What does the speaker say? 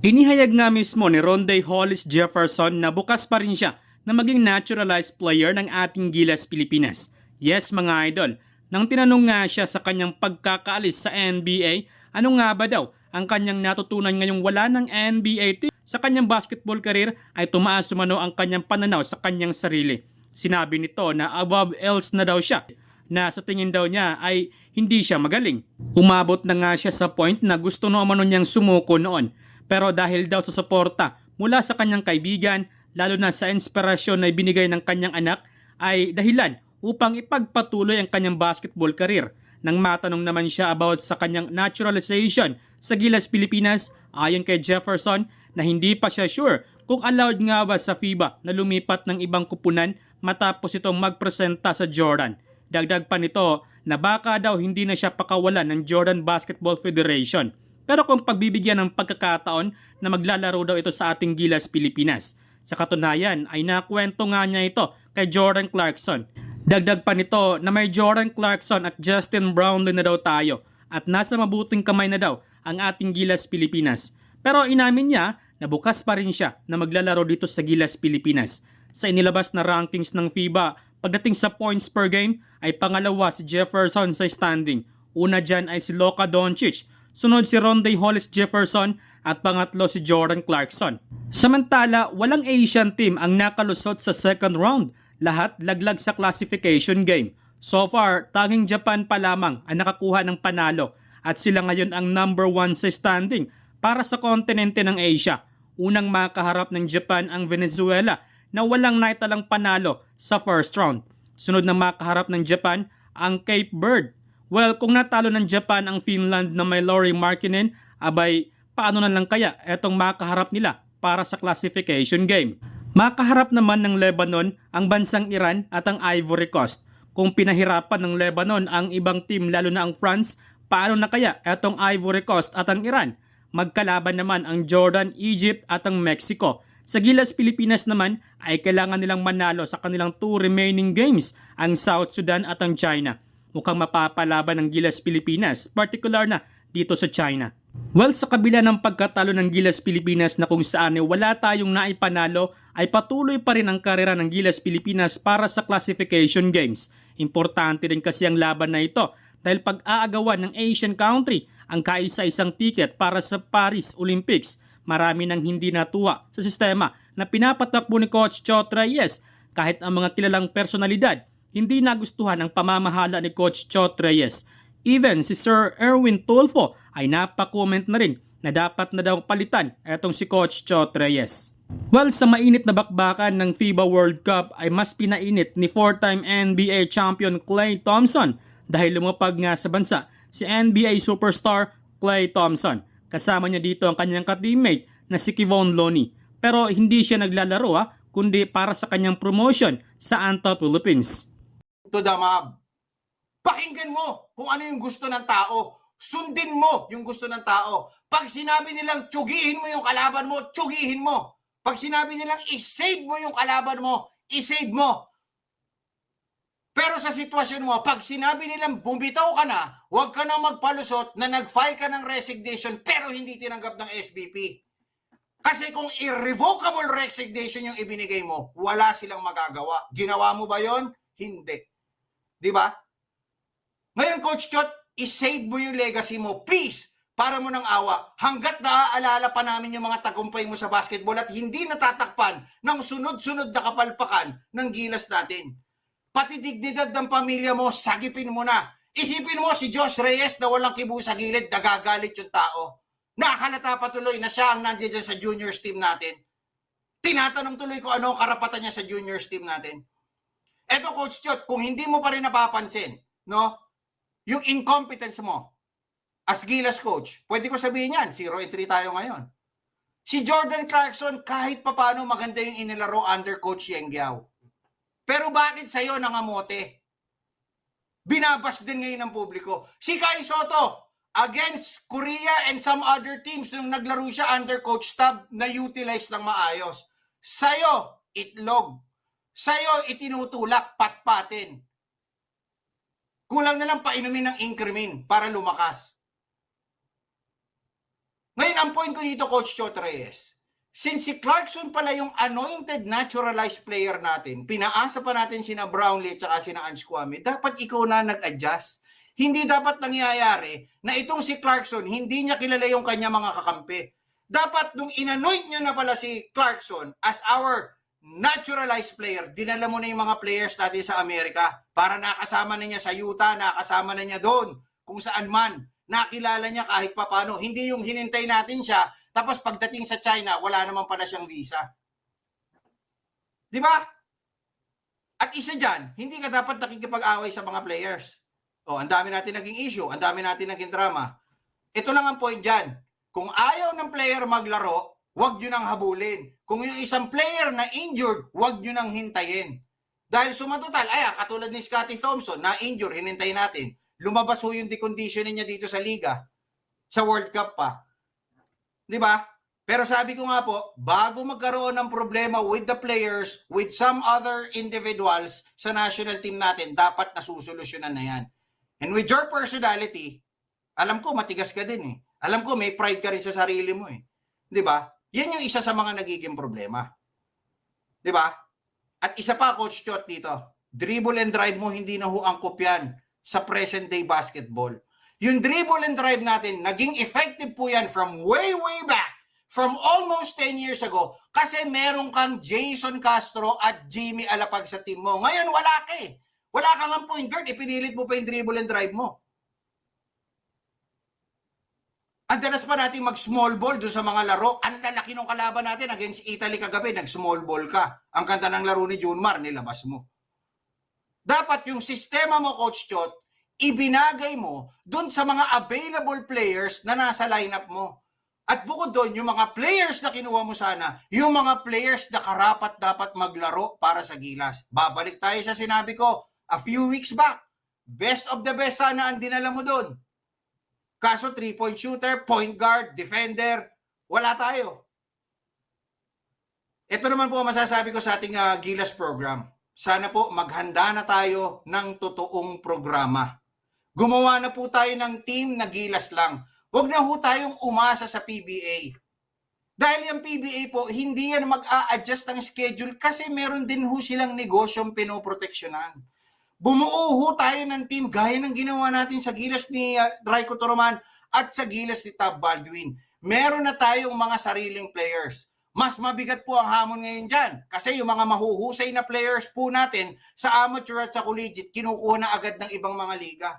Inihayag nga mismo ni Ronday Hollis Jefferson na bukas pa rin siya na maging naturalized player ng ating Gilas Pilipinas. Yes mga idol, nang tinanong nga siya sa kanyang pagkakaalis sa NBA, ano nga ba daw ang kanyang natutunan ngayong wala ng NBA team sa kanyang basketball career, ay tumaas umano ang kanyang pananaw sa kanyang sarili. Sinabi nito na above else na daw siya, na sa tingin daw niya ay hindi siya magaling. Umabot na nga siya sa point na gusto na umano niyang sumuko noon. Pero dahil daw sa suporta mula sa kanyang kaibigan, lalo na sa inspirasyon na ibinigay ng kanyang anak, ay dahilan upang ipagpatuloy ang kanyang basketball career. Nang matanong naman siya about sa kanyang naturalization sa Gilas Pilipinas, ayon kay Jefferson na hindi pa siya sure kung allowed nga ba sa FIBA na lumipat ng ibang kupunan matapos itong magpresenta sa Jordan. Dagdag pa nito na baka daw hindi na siya pakawalan ng Jordan Basketball Federation. Pero kung pagbibigyan ng pagkakataon na maglalaro daw ito sa ating Gilas Pilipinas. Sa katunayan ay nakwento nga niya ito kay Jordan Clarkson. Dagdag pa nito na may Jordan Clarkson at Justin Brownlee na daw tayo at nasa mabuting kamay na daw ang ating Gilas Pilipinas. Pero inamin niya na bukas pa rin siya na maglalaro dito sa Gilas Pilipinas. Sa inilabas na rankings ng FIBA, pagdating sa points per game ay pangalawa si Jefferson sa standing. Una dyan ay si Luka Doncic, sunod si Ronday Hollis Jefferson at pangatlo si Jordan Clarkson. Samantala, walang Asian team ang nakalusot sa second round. Lahat laglag sa classification game. So far, tanging Japan pa lamang ang nakakuha ng panalo at sila ngayon ang number 1 sa standing para sa kontinente ng Asia. Unang makaharap ng Japan ang Venezuela na walang naitalang panalo sa first round. Sunod na makaharap ng Japan ang Cape Verde. Well, kung natalo ng Japan ang Finland na may Lauri Markkanen, abay, paano na lang kaya etong makaharap nila para sa classification game? Makaharap naman ng Lebanon ang bansang Iran at ang Ivory Coast. Kung pinahirapan ng Lebanon ang ibang team lalo na ang France, paano na kaya etong Ivory Coast at ang Iran? Magkalaban naman ang Jordan, Egypt at ang Mexico. Sa Gilas Pilipinas naman ay kailangan nilang manalo sa kanilang 2 remaining games, ang South Sudan at ang China. Mukhang mapapalaban ng Gilas Pilipinas, particular na dito sa China. Well, sa kabila ng pagkatalo ng Gilas Pilipinas na kung saan wala tayong naipanalo, ay patuloy pa rin ang karera ng Gilas Pilipinas para sa classification games. Importante rin kasi ang laban na ito dahil pag-aagawan ng Asian country ang kaisa-isang ticket para sa Paris Olympics. Marami nang hindi natuwa sa sistema na pinapatakbo ni Coach Chot Reyes. Kahit ang mga kilalang personalidad, hindi nagustuhan ang pamamahala ni Coach Chot Reyes. Even si Sir Erwin Tulfo ay napakomment na rin na dapat na daw palitan etong si Coach Chot Reyes. Well, sa mainit na bakbakan ng FIBA World Cup ay mas pinainit ni 4-time NBA champion Klay Thompson dahil lumapag nga sa bansa si NBA superstar Klay Thompson. Kasama niya dito ang kanyang ka-teammate na si Kevon Looney. Pero hindi siya naglalaro kundi para sa kanyang promotion sa Anta, Philippines. To the mob. Pakinggan mo kung ano yung gusto ng tao. Sundin mo yung gusto ng tao. Pag sinabi nilang tsugihin mo yung kalaban mo, tsugihin mo. Pag sinabi nilang isave mo yung kalaban mo, isave mo. Pero sa sitwasyon mo, pag sinabi nilang bumitaw ka na, huwag ka na magpalusot na nag-file ka ng resignation pero hindi tinanggap ng SBP. Kasi kung irrevocable resignation yung ibinigay mo, wala silang magagawa. Ginawa mo ba yon? Hindi. Di ba? Ngayon, Coach Chot, isave mo yung legacy mo. Please, para mo ng awa. Hanggat naaalala pa namin yung mga tagumpay mo sa basketball at hindi natatakpan ng sunod-sunod na kapalpakan ng Gilas natin. Pati dignidad ng pamilya mo, sagipin mo na. Isipin mo si Josh Reyes na walang kibu sa gilid, nagagalit yung tao. Nakakalata pa tuloy na siya ang nandiyan sa juniors team natin. Tinatanong tuloy ko ano ang karapatan niya sa juniors team natin. Eto, Coach Chot, kung hindi mo pa rin napapansin, no, yung incompetence mo as Gilas coach, pwede ko sabihin yan, 0-3 tayo ngayon. Si Jordan Clarkson, kahit papano maganda yung inilaro under Coach Yengyao. Pero bakit sa'yo nangamote? Binabas din ngayon ng publiko. Si Kai Soto, against Korea and some other teams nung naglaro siya under Coach Tab, na-utilize ng maayos. Sa'yo, itlog. Sa'yo, itinutulak, patpatin. Kulang na lang painumin ng increment para lumakas. Ngayon, ang point ko dito, Coach Chot Reyes, since si Clarkson pala yung anointed naturalized player natin, pinaasa pa natin sina Brownlee at saka sina Ange Kwame, dapat ikaw na nag-adjust. Hindi dapat nangyayari na itong si Clarkson, hindi niya kilala yung kanya mga kakampi. Dapat nung inanoint nyo na pala si Clarkson as our naturalized player, dinala mo na yung mga players natin sa Amerika para nakasama na niya sa Utah, nakasama na niya doon, kung saan man, nakilala niya kahit papano. Hindi yung hinintay natin siya, tapos pagdating sa China, wala naman pala siyang visa. Di ba? At isa dyan, hindi ka dapat nakikipag-away sa mga players. O, ang dami natin naging issue, ang dami natin naging drama. Ito lang ang point dyan. Kung ayaw ng player maglaro, huwag nyo nang habulin. Kung yung isang player na injured, huwag nyo nang hintayin. Dahil sumatotal, katulad ni Scottie Thompson, na injured, hinintay natin. Lumabas ho yung deconditioning niya dito sa liga. Sa World Cup pa. Di ba? Pero sabi ko nga po, bago magkaroon ng problema with the players, with some other individuals sa national team natin, dapat nasusolusyonan na yan. And with your personality, alam ko matigas ka din eh. Alam ko may pride ka rin sa sarili mo eh. 'Di ba? Yan yung isa sa mga nagiging problema. 'Di ba? At isa pa, Coach Chot, dito, dribble and drive mo hindi na ho angkop yan sa present day basketball. Yung dribble and drive natin, naging effective po yan from way back, from almost 10 years ago, kasi meron kang Jason Castro at Jimmy Alapag sa team mo. Ngayon, wala ka eh. Wala kang ang point guard, ipinilit mo pa yung dribble and drive mo. Ang dalas pa natin mag-small ball doon sa mga laro. Ang lalaki ng kalaban natin against Italy kagabi, nag-small ball ka. Ang ganda ng laro ni Junmar, nilabas mo. Dapat yung sistema mo, Coach Chot, ibinagay mo doon sa mga available players na nasa lineup mo. At bukod doon, yung mga players na kinuha mo sana, yung mga players na karapat dapat maglaro para sa Gilas. Babalik tayo sa sinabi ko a few weeks back. Best of the best sana ang dinala mo doon. Kaso 3-point shooter, point guard, defender, wala tayo. Ito naman po ang masasabi ko sa ating Gilas program. Sana po maghanda na tayo ng totoong programa. Gumawa na po tayo ng team na Gilas lang. Huwag na ho tayong umasa sa PBA. Dahil yung PBA po, hindi yan mag-a-adjust ng schedule kasi meron din ho silang negosyong pinoproteksyonan. Bumuo ho tayo ng team gaya ng ginawa natin sa Gilas ni Raiko Toroman at sa Gilas ni Tab Baldwin. Meron na tayong mga sariling players. Mas mabigat po ang hamon ngayon dyan kasi yung mga mahuhusay na players po natin sa amateur at sa collegiate kinukuha na agad ng ibang mga liga.